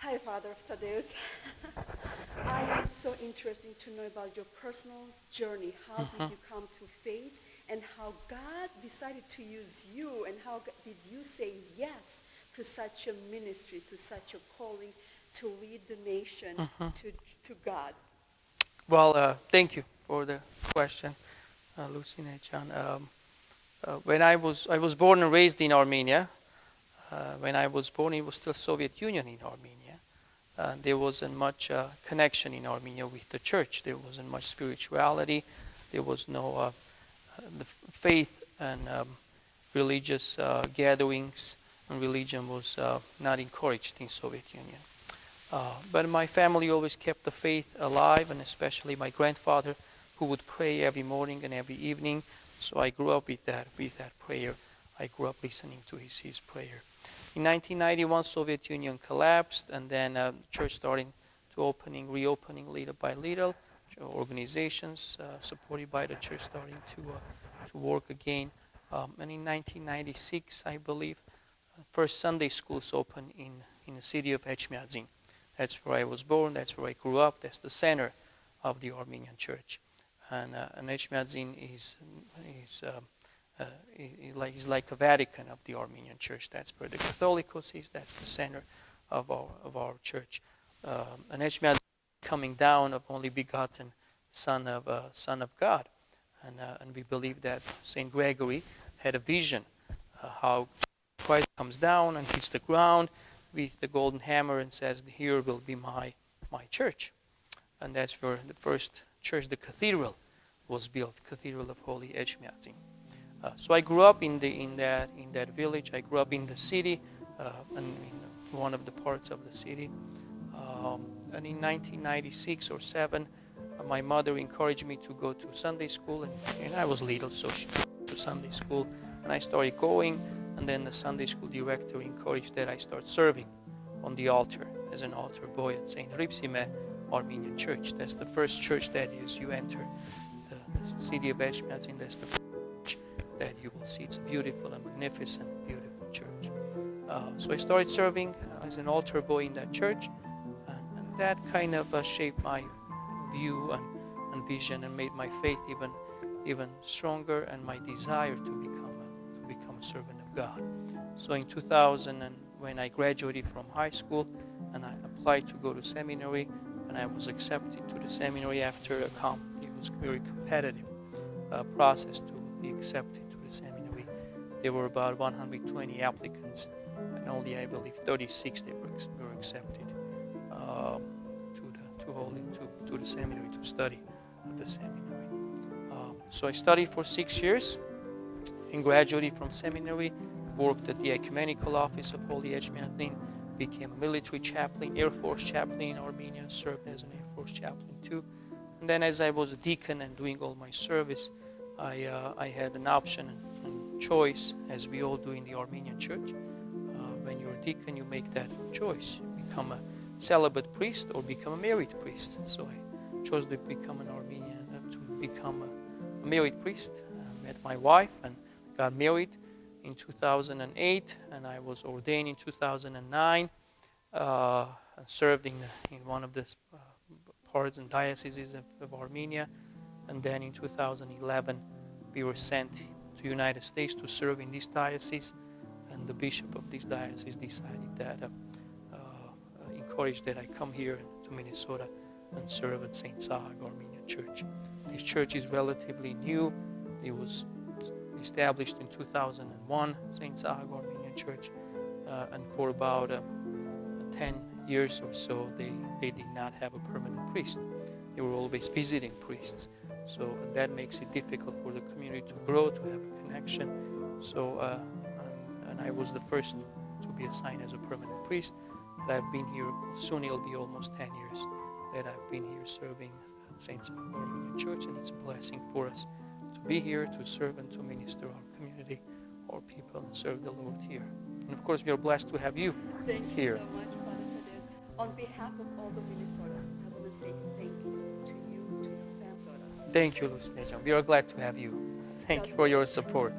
Hi, Father Thaddeus. I am so interested to know about your personal journey. How did you come to faith, and how God decided to use you, and how did you say yes to such a ministry, to such a calling, to lead the nation to God? Well, thank you for the question, Lucina Chan. When I was born and raised in Armenia. When I was born, it was still Soviet Union in Armenia. There wasn't much connection in Armenia with the church. There wasn't much spirituality. There was no the faith and religious gatherings, and religion was not encouraged in Soviet Union. But my family always kept the faith alive, and especially my grandfather, who would pray every morning and every evening. So I grew up with that prayer. I grew up listening to his prayer. In 1991, Soviet Union collapsed, and then the church started to reopening little by little. Organizations supported by the church starting to work again. And in 1996, I believe, first Sunday schools opened in the city of Echmiadzin. That's where I was born. That's where I grew up. That's the center of the Armenian Church. And Echmiadzin is like a Vatican of the Armenian Church. That's where the Catholicos is. That's the center of our church. And Echmiadzin coming down of only begotten Son of God, and we believe that Saint Gregory had a vision how Christ comes down and hits the ground with the golden hammer and says, "Here will be my church," and that's where the first church, the cathedral, was built, Cathedral of Holy Echmiadzin. So I grew up in that village. I grew up in the city, and in one of the parts of the city. And in 1996 or 7, my mother encouraged me to go to Sunday school, and I was little, so she took me to Sunday school, and I started going. And then the Sunday school director encouraged that I start serving on the altar as an altar boy at St. Ripsime Armenian Church. That's the first church that is you enter the city of Echmiadzin. That's the church that you will see. It's a beautiful and magnificent, beautiful church. So I started serving as an altar boy in that church, and that kind of shaped my view and vision, and made my faith even stronger, and my desire to become a servant of God. So in 2000, and when I graduated from high school, and I applied to go to seminary, and I was accepted to the seminary after it was a very competitive process to be accepted to the seminary. There were about 120 applicants, and only, I believe, 36 were accepted to the seminary to study at the seminary. So I studied for 6 years and graduated from seminary, worked at the ecumenical office of Holy Echmiadzin, became a military chaplain, Air Force chaplain in Armenia, served as an Air Force chaplain too. And then as I was a deacon and doing all my service, I had an option and choice, as we all do in the Armenian Church. When you're a deacon, you make that choice. You become a celibate priest or become a married priest. So I chose to become an Armenian, to become a married priest. I met my wife and got married in 2008, and I was ordained in 2009, and served in one of the parts and dioceses of Armenia. And then in 2011, we were sent to the United States to serve in this diocese, and the bishop of this diocese decided that, encouraged that I come here to Minnesota and serve at St. Zahag Armenian Church. This church is relatively new. It was established in 2001, St. Zahag Armenian Church, and for about 10 years or so, they did not have a permanent priest. They were always visiting priests. So that makes it difficult for the community to grow, to have a connection. So, and I was the first to be assigned as a permanent priest. But I've been here, soon it'll be almost 10 years that I've been here serving at St. Zahag Armenian Church, and it's a blessing for us to be here, to serve and to minister our community, our people, and serve the Lord here. And of course, we are blessed to have you here. Thank you so much, Father Thaddeus. On behalf of all the Minnesotas, I want to say thank you to your family. Thank you, Lucina. We are glad to have you. Thank you for your support.